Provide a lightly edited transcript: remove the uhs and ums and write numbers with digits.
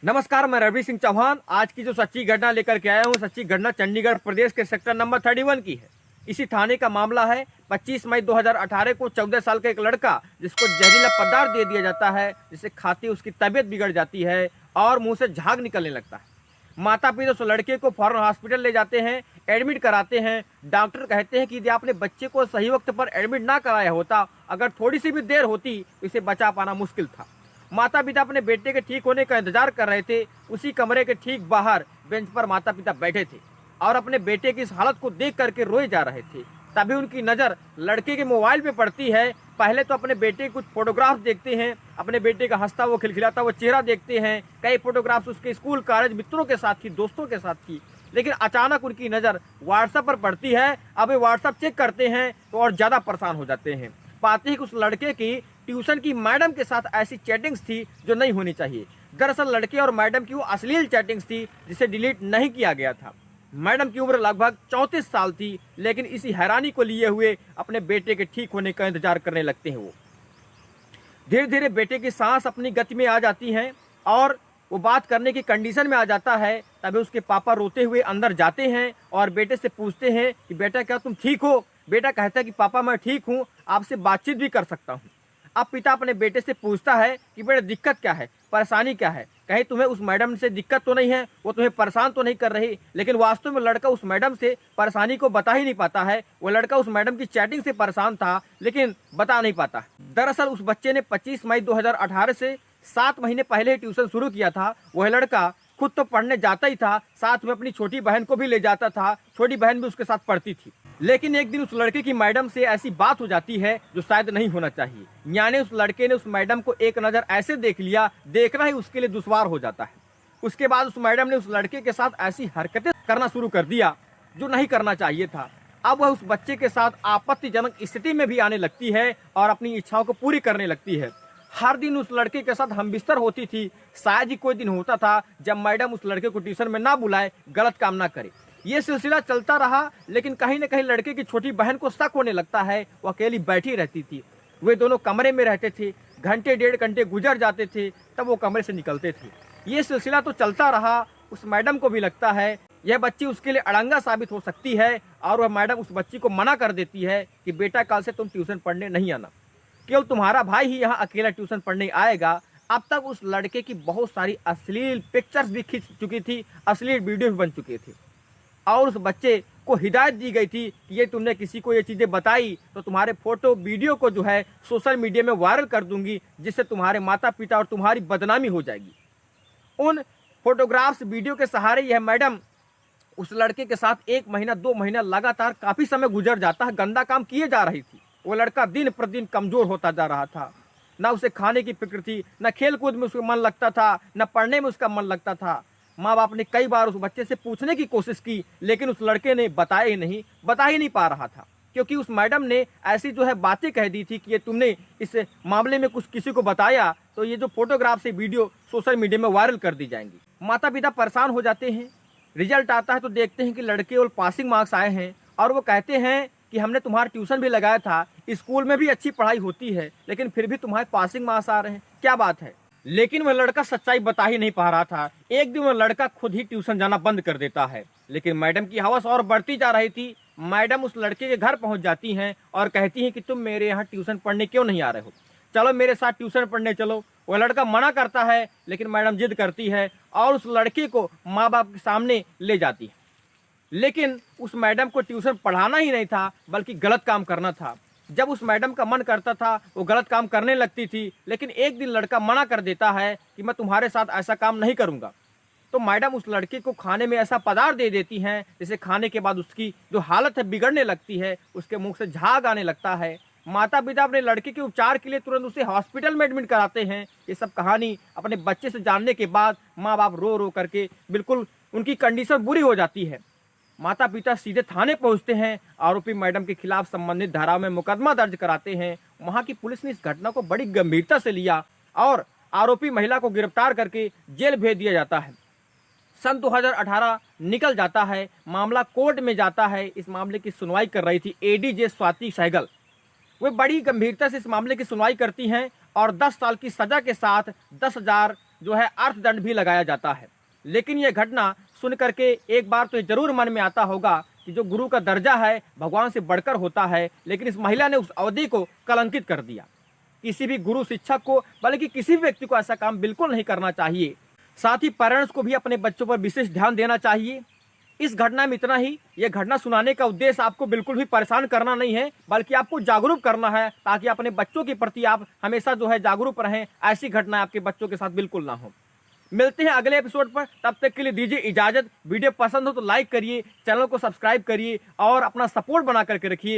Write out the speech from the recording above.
नमस्कार, मैं रवि सिंह चौहान। आज की जो सच्ची घटना लेकर के आया हूँ, सच्ची घटना चंडीगढ़ प्रदेश के सेक्टर नंबर 31 की है। इसी थाने का मामला है। 25 मई 2018 को 14 साल का एक लड़का जिसको जहरीला पदार्थ दे दिया जाता है, जिसे खाते उसकी तबीयत बिगड़ जाती है और मुंह से झाग निकलने लगता है। माता पिता उस लड़के को फौरन हॉस्पिटल ले जाते हैं, एडमिट कराते हैं। डॉक्टर कहते हैं कि यदि आपने बच्चे को सही वक्त पर एडमिट ना कराया होता, अगर थोड़ी सी भी देर होती तो इसे बचा पाना मुश्किल था। माता पिता अपने बेटे के ठीक होने का इंतजार कर रहे थे। उसी कमरे के ठीक बाहर बेंच पर माता पिता बैठे थे और अपने बेटे की इस हालत को देख करके रोए जा रहे थे। तभी उनकी नज़र लड़के के मोबाइल पे पड़ती है। पहले तो अपने बेटे के कुछ फोटोग्राफ्स देखते हैं, अपने बेटे का हंसता वो खिलखिलाता वो चेहरा देखते हैं। कई फोटोग्राफ्स उसके स्कूल कॉलेज मित्रों के साथ थी, दोस्तों के साथ थी। लेकिन अचानक उनकी नज़र व्हाट्सएप पर पड़ती है। अब वे व्हाट्सएप चेक करते हैं तो और ज़्यादा परेशान हो जाते हैं। पाते ही कि उस लड़के की ट्यूशन की मैडम के साथ ऐसी चैटिंग्स थी जो नहीं होनी चाहिए। दरअसल लड़के और मैडम की वो अश्लील चैटिंग्स थी जिसे डिलीट नहीं किया गया था। मैडम की उम्र लगभग 34 साल थी, लेकिन इसी हैरानी को लिए हुए अपने बेटे के ठीक होने का इंतजार करने लगते हैं। वो धीरे धीरे बेटे की सांस अपनी गति में आ जाती हैं और वो बात करने की कंडीशन में आ जाता है। तभी उसके पापा रोते हुए अंदर जाते हैं और बेटे से पूछते हैं कि बेटा क्या तुम ठीक हो। बेटा कहता है कि पापा मैं ठीक हूँ, आपसे बातचीत भी कर सकता हूँ। अब पिता अपने बेटे से पूछता है कि बेटा दिक्कत क्या है, परेशानी क्या है, कहीं तुम्हें उस मैडम से दिक्कत तो नहीं है, वो तुम्हें परेशान तो नहीं कर रही। लेकिन वास्तव में लड़का उस मैडम से परेशानी को बता ही नहीं पाता है। वो लड़का उस मैडम की चैटिंग से परेशान था, लेकिन बता नहीं पाता। दरअसल उस बच्चे ने 25 मई 2018 से 7 महीने पहले ही ट्यूशन शुरू किया था। वह लड़का खुद तो पढ़ने जाता ही था, साथ में अपनी छोटी बहन को भी ले जाता था। छोटी बहन भी उसके साथ पढ़ती थी। लेकिन एक दिन उस लड़के की मैडम से ऐसी बात हो जाती है जो शायद नहीं होना चाहिए। यानी उस लड़के ने उस मैडम को एक नज़र ऐसे देख लिया, देखना ही उसके लिए दुश्वार हो जाता है। उसके बाद उस मैडम ने उस लड़के के साथ ऐसी हरकतें करना शुरू कर दिया जो नहीं करना चाहिए था। अब वह उस बच्चे के साथ आपत्तिजनक स्थिति में भी आने लगती है और अपनी इच्छाओं को पूरी करने लगती है। हर दिन उस लड़के के साथ हमबिस्तर होती थी। शायद ही कोई दिन होता था जब मैडम उस लड़के को ट्यूशन में ना बुलाए, गलत काम ना करे। ये सिलसिला चलता रहा, लेकिन कहीं न कहीं लड़के की छोटी बहन को शक होने लगता है। वो अकेली बैठी रहती थी। वे दोनों कमरे में रहते थे। घंटे 1.5 घंटे गुजर जाते थे, तब वो कमरे से निकलते थे। ये सिलसिला तो चलता रहा। उस मैडम को भी लगता है यह बच्ची उसके लिए अड़ंगा साबित हो सकती है और वह मैडम उस बच्ची को मना कर देती है कि बेटा कल से तुम ट्यूशन पढ़ने नहीं आना, केवल तुम्हारा भाई ही यहाँ अकेला ट्यूशन पढ़ने आएगा। अब तक उस लड़के की बहुत सारी अश्लील पिक्चर्स भी खींच चुकी थी, अश्लील वीडियो भी बन चुके थे और उस बच्चे को हिदायत दी गई थी कि ये तुमने किसी को ये चीज़ें बताई तो तुम्हारे फोटो वीडियो को जो है सोशल मीडिया में वायरल कर दूंगी, जिससे तुम्हारे माता पिता और तुम्हारी बदनामी हो जाएगी। उन फोटोग्राफ्स वीडियो के सहारे यह मैडम उस लड़के के साथ 1 महीना 2 महीना लगातार काफ़ी समय गुजर जाता है, गंदा काम किए जा रही थी। वो लड़का दिन प्रतिदिन कमज़ोर होता जा रहा था। ना उसे खाने की फिक्र थी, ना खेल कूद में उसका मन लगता था, ना पढ़ने में उसका मन लगता था। माँ बाप ने कई बार उस बच्चे से पूछने की कोशिश की, लेकिन उस लड़के ने बता ही नहीं पा रहा था, क्योंकि उस मैडम ने ऐसी जो है बातें कह दी थी कि ये तुमने इस मामले में कुछ किसी को बताया तो ये जो फोटोग्राफ से वीडियो सोशल मीडिया में वायरल कर दी जाएंगी। माता पिता परेशान हो जाते हैं। रिजल्ट आता है तो देखते हैं कि लड़के और पासिंग मार्क्स आए हैं और वो कहते हैं कि हमने तुम्हारा ट्यूशन भी लगाया था, स्कूल में भी अच्छी पढ़ाई होती है, लेकिन फिर भी तुम्हारे पासिंग मार्क्स आ रहे हैं, क्या बात है। लेकिन वह लड़का सच्चाई बता ही नहीं पा रहा था। एक दिन वह लड़का खुद ही ट्यूशन जाना बंद कर देता है, लेकिन मैडम की हवस और बढ़ती जा रही थी। मैडम उस लड़के के घर पहुंच जाती हैं और कहती हैं कि तुम मेरे यहाँ ट्यूशन पढ़ने क्यों नहीं आ रहे हो, चलो मेरे साथ ट्यूशन पढ़ने चलो। वह लड़का मना करता है, लेकिन मैडम जिद करती है और उस लड़के को माँ बाप के सामने ले जाती है। लेकिन उस मैडम को ट्यूशन पढ़ाना ही नहीं था, बल्कि गलत काम करना था। जब उस मैडम का मन करता था वो गलत काम करने लगती थी, लेकिन एक दिन लड़का मना कर देता है कि मैं तुम्हारे साथ ऐसा काम नहीं करूँगा। तो मैडम उस लड़के को खाने में ऐसा पदार्थ दे देती हैं जिसे खाने के बाद उसकी जो हालत है बिगड़ने लगती है, उसके मुंह से झाग आने लगता है। माता पिता अपने लड़के के उपचार के लिए तुरंत उसे हॉस्पिटल में एडमिट कराते हैं। ये सब कहानी अपने बच्चे से जानने के बाद माँ बाप रो रो करके बिल्कुल उनकी कंडीशन बुरी हो जाती है। माता पिता सीधे थाने पहुंचते हैं, आरोपी मैडम के खिलाफ संबंधित धाराओं में मुकदमा दर्ज कराते हैं। वहां की पुलिस ने इस घटना को बड़ी गंभीरता से लिया और आरोपी महिला को गिरफ्तार करके जेल भेज दिया जाता है। सन 2018 निकल जाता है, मामला कोर्ट में जाता है। इस मामले की सुनवाई कर रही थी एडीजे स्वाति सहगल। वे बड़ी गंभीरता से इस मामले की सुनवाई करती हैं और 10 साल की सज़ा के साथ 10,000 जो है अर्थदंड भी लगाया जाता है। लेकिन यह घटना सुन करके एक बार तो ये जरूर मन में आता होगा कि जो गुरु का दर्जा है भगवान से बढ़कर होता है, लेकिन इस महिला ने उस अवधि को कलंकित कर दिया। किसी भी गुरु शिक्षक को, बल्कि किसी भी व्यक्ति को ऐसा काम बिल्कुल नहीं करना चाहिए। साथ ही पेरेंट्स को भी अपने बच्चों पर विशेष ध्यान देना चाहिए। इस घटना में इतना ही। यह घटना सुनाने का उद्देश्य आपको बिल्कुल भी परेशान करना नहीं है, बल्कि आपको जागरूक करना है, ताकि अपने बच्चों के प्रति आप हमेशा जो है जागरूक रहें। ऐसी घटना आपके बच्चों के साथ बिल्कुल ना हो। मिलते हैं अगले एपिसोड पर, तब तक के लिए दीजिए इजाजत। वीडियो पसंद हो तो लाइक करिए, चैनल को सब्सक्राइब करिए और अपना सपोर्ट बना करके रखिए।